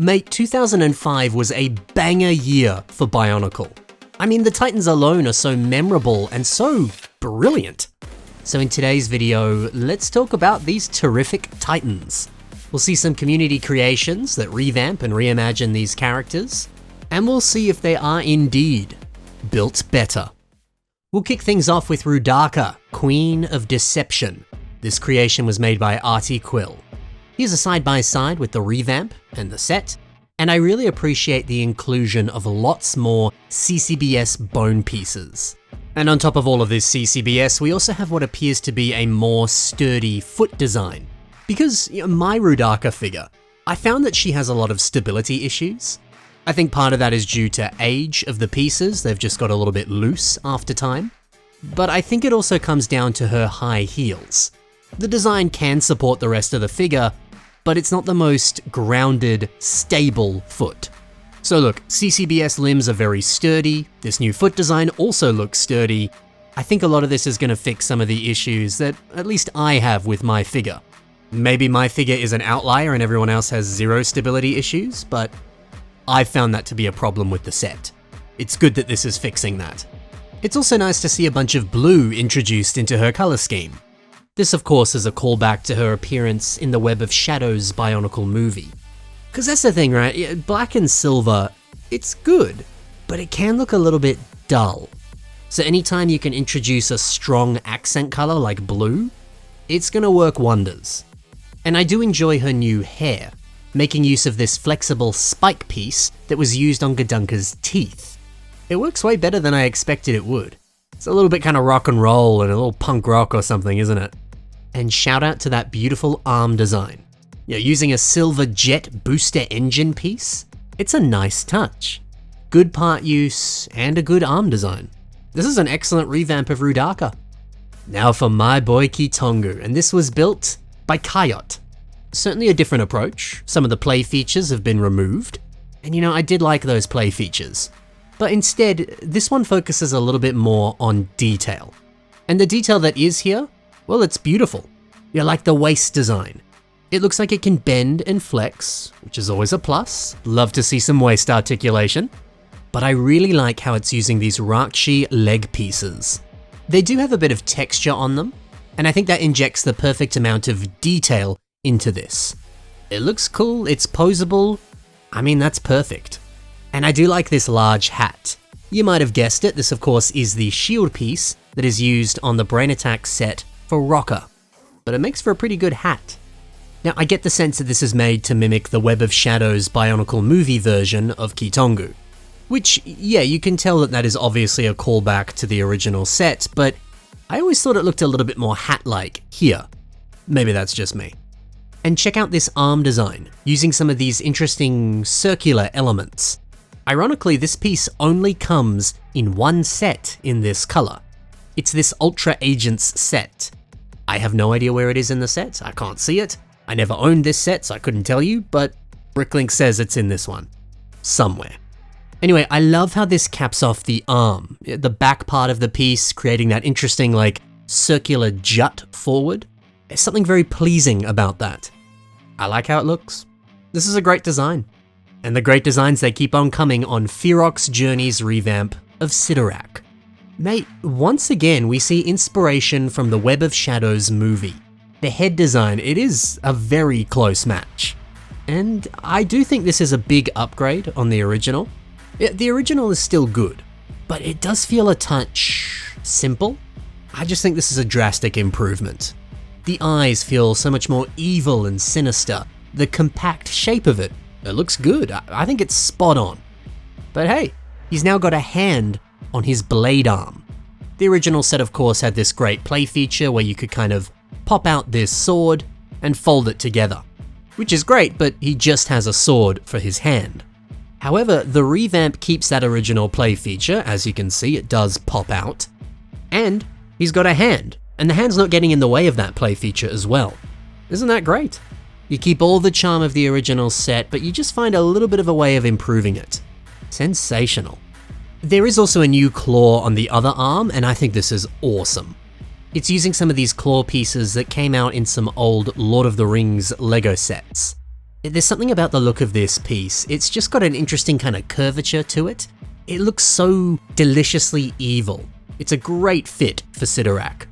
Mate, 2005 was a banger year for Bionicle. I mean, the Titans alone are so memorable and so brilliant. So in today's video, let's talk about these terrific Titans. We'll see some community creations that revamp and reimagine these characters, and we'll see if they are indeed built better. We'll kick things off with Roodaka, Queen of Deception. This creation was made by Artie Quill. Here's a side-by-side with the revamp and the set, and I really appreciate the inclusion of lots more CCBS bone pieces. And on top of all of this CCBS, we also have what appears to be a more sturdy foot design. Because my Roodaka figure, I found that she has a lot of stability issues. I think part of that is due to age of the pieces, they've just got a little bit loose after time. But I think it also comes down to her high heels. The design can support the rest of the figure, but it's not the most grounded, stable foot. So look, CCBS limbs are very sturdy, this new foot design also looks sturdy. I think a lot of this is going to fix some of the issues that at least I have with my figure. Maybe my figure is an outlier and everyone else has zero stability issues, but I've found that to be a problem with the set. It's good that this is fixing that. It's also nice to see a bunch of blue introduced into her color scheme. This of course is a callback to her appearance in the Web of Shadows Bionicle movie. Cause that's the thing, right? Black and silver, it's good, but it can look a little bit dull. So anytime you can introduce a strong accent color like blue, it's gonna work wonders. And I do enjoy her new hair, making use of this flexible spike piece that was used on Gdunka's teeth. It works way better than I expected it would. It's a little bit kind of rock and roll and a little punk rock or something, isn't it? And shout out to that beautiful arm design. Using a silver jet booster engine piece, it's a nice touch. Good part use and a good arm design. This is an excellent revamp of Roodaka. Now for my boy Keetongu, and this was built by Kayot. Certainly a different approach. Some of the play features have been removed. And I did like those play features. But instead, this one focuses a little bit more on detail. And the detail that is here, well, it's beautiful. Like the waist design. It looks like it can bend and flex, which is always a plus. Love to see some waist articulation. But I really like how it's using these Rakshi leg pieces. They do have a bit of texture on them, and I think that injects the perfect amount of detail into this. It looks cool, it's posable. I mean, that's perfect. And I do like this large hat. You might have guessed it, this of course is the shield piece that is used on the Brain Attack set for Rocker. But it makes for a pretty good hat. Now I get the sense that this is made to mimic the Web of Shadows Bionicle movie version of Keetongu. Which, yeah, you can tell that is obviously a callback to the original set, but I always thought it looked a little bit more hat-like here. Maybe that's just me. And check out this arm design, using some of these interesting circular elements. Ironically, this piece only comes in one set in this color. It's this Ultra Agents set. I have no idea where it is in the set, I can't see it. I never owned this set, so I couldn't tell you, but Bricklink says it's in this one. Somewhere. Anyway, I love how this caps off the arm, the back part of the piece, creating that interesting, circular jut forward. There's something very pleasing about that. I like how it looks. This is a great design. And the great designs, they keep on coming on Ferox Journey's revamp of Sidorak. Mate, once again, we see inspiration from the Web of Shadows movie. The head design, it is a very close match. And I do think this is a big upgrade on the original. The original is still good, but it does feel a touch simple. I just think this is a drastic improvement. The eyes feel so much more evil and sinister. The compact shape of it, it looks good. I think it's spot on. But hey, he's now got a hand on his blade arm. The original set of course had this great play feature where you could kind of pop out this sword and fold it together. Which is great, but he just has a sword for his hand. However, the revamp keeps that original play feature, as you can see it does pop out. And he's got a hand, and the hand's not getting in the way of that play feature as well. Isn't that great? You keep all the charm of the original set, but you just find a little bit of a way of improving it. Sensational. There is also a new claw on the other arm, and I think this is awesome. It's using some of these claw pieces that came out in some old Lord of the Rings Lego sets. There's something about the look of this piece. It's just got an interesting kind of curvature to it. It looks so deliciously evil. It's a great fit for Sidorak.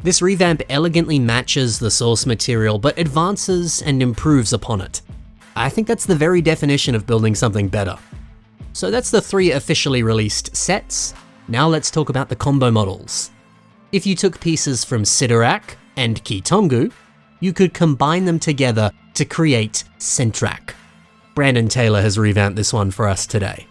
This revamp elegantly matches the source material, but advances and improves upon it. I think that's the very definition of building something better. So that's the 3 officially released sets. Now let's talk about the combo models. If you took pieces from Sidorak and Keetongu, you could combine them together to create Centrak. Brandon Taylor has revamped this one for us today.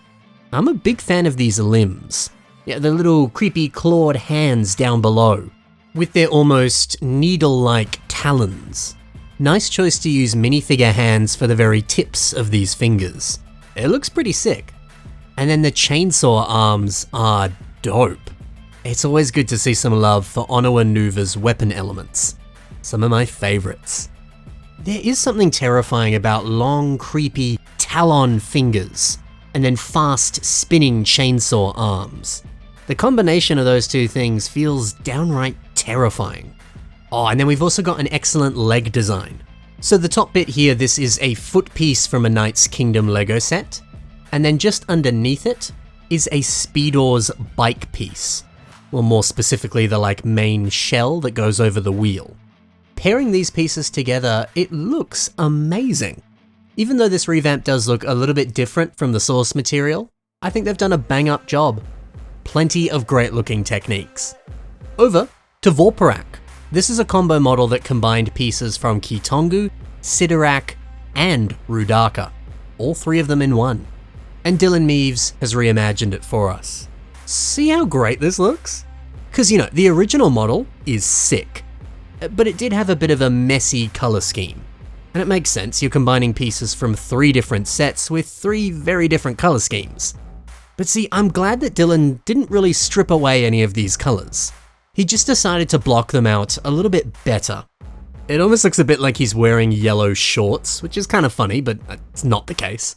I'm a big fan of these limbs. Yeah, the little creepy clawed hands down below, with their almost needle-like talons. Nice choice to use minifigure hands for the very tips of these fingers. It looks pretty sick. And then the chainsaw arms are dope. It's always good to see some love for Onowa Nuva's weapon elements. Some of my favorites. There is something terrifying about long, creepy talon fingers, and then fast spinning chainsaw arms. The combination of those two things feels downright terrifying. Oh, and then we've also got an excellent leg design. So the top bit here, this is a foot piece from a Knight's Kingdom Lego set, and then just underneath it is a Speedor's bike piece. Well, more specifically, the main shell that goes over the wheel. Pairing these pieces together, it looks amazing. Even though this revamp does look a little bit different from the source material, I think they've done a bang-up job. Plenty of great looking techniques. Over to Vorparak. This is a combo model that combined pieces from Keetongu, Sidorak, and Roodaka. All 3 of them in one. And Dylan Meaves has reimagined it for us. See how great this looks? Because, the original model is sick, but it did have a bit of a messy color scheme. And it makes sense, you're combining pieces from 3 different sets with 3 very different color schemes. But see, I'm glad that Dylan didn't really strip away any of these colors. He just decided to block them out a little bit better. It almost looks a bit like he's wearing yellow shorts, which is kind of funny, but it's not the case.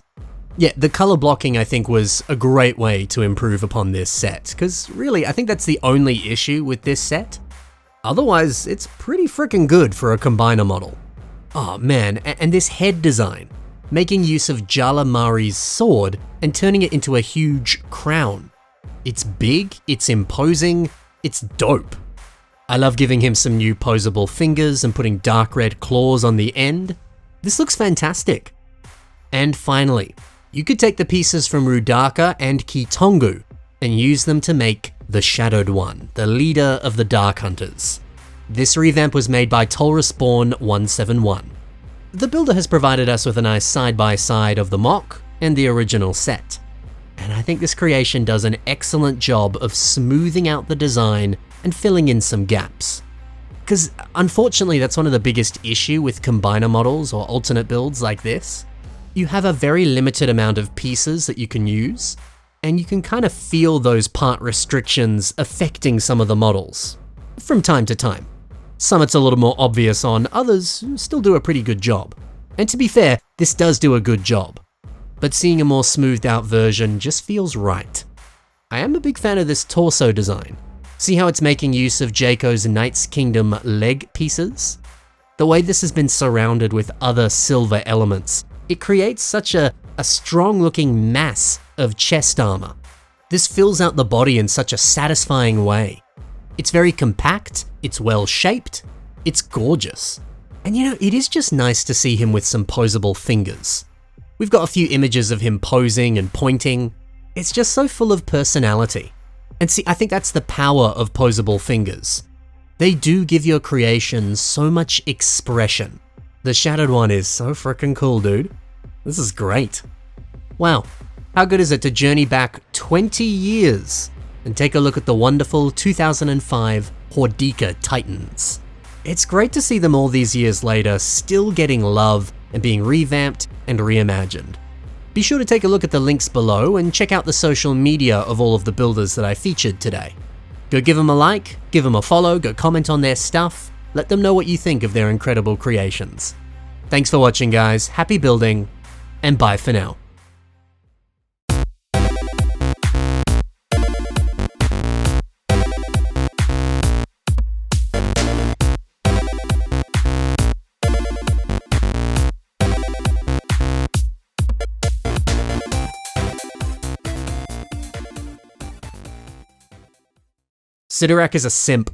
Yeah, the color blocking I think was a great way to improve upon this set, because really I think that's the only issue with this set. Otherwise, it's pretty freaking good for a combiner model. Oh man, and this head design, making use of Jala Mari's sword and turning it into a huge crown. It's big, it's imposing, it's dope. I love giving him some new posable fingers and putting dark red claws on the end. This looks fantastic. And finally, you could take the pieces from Roodaka and Keetongu and use them to make the Shadowed One, the leader of the Dark Hunters. This revamp was made by Tolraspawn 171. The builder has provided us with a nice side-by-side of the mock and the original set. And I think this creation does an excellent job of smoothing out the design and filling in some gaps. Because unfortunately, that's one of the biggest issue with combiner models or alternate builds like this. You have a very limited amount of pieces that you can use, and you can kind of feel those part restrictions affecting some of the models from time to time. Some it's a little more obvious on, others still do a pretty good job. And to be fair, this does do a good job. But seeing a more smoothed out version just feels right. I am a big fan of this torso design. See how it's making use of Jaco's Knight's Kingdom leg pieces? The way this has been surrounded with other silver elements, it creates such a strong looking mass of chest armor. This fills out the body in such a satisfying way. It's very compact, it's well shaped, it's gorgeous. And it is just nice to see him with some posable fingers. We've got a few images of him posing and pointing. It's just so full of personality. And see, I think that's the power of posable fingers. They do give your creation so much expression. The Shadowed One is so freaking cool, dude. This is great. Wow, how good is it to journey back 20 years and take a look at the wonderful 2005 Hordika Titans. It's great to see them all these years later still getting love and being revamped and reimagined. Be sure to take a look at the links below and check out the social media of all of the builders that I featured today. Go give them a like, give them a follow, go comment on their stuff, let them know what you think of their incredible creations. Thanks for watching guys, happy building, and bye for now. Sidorak is a simp.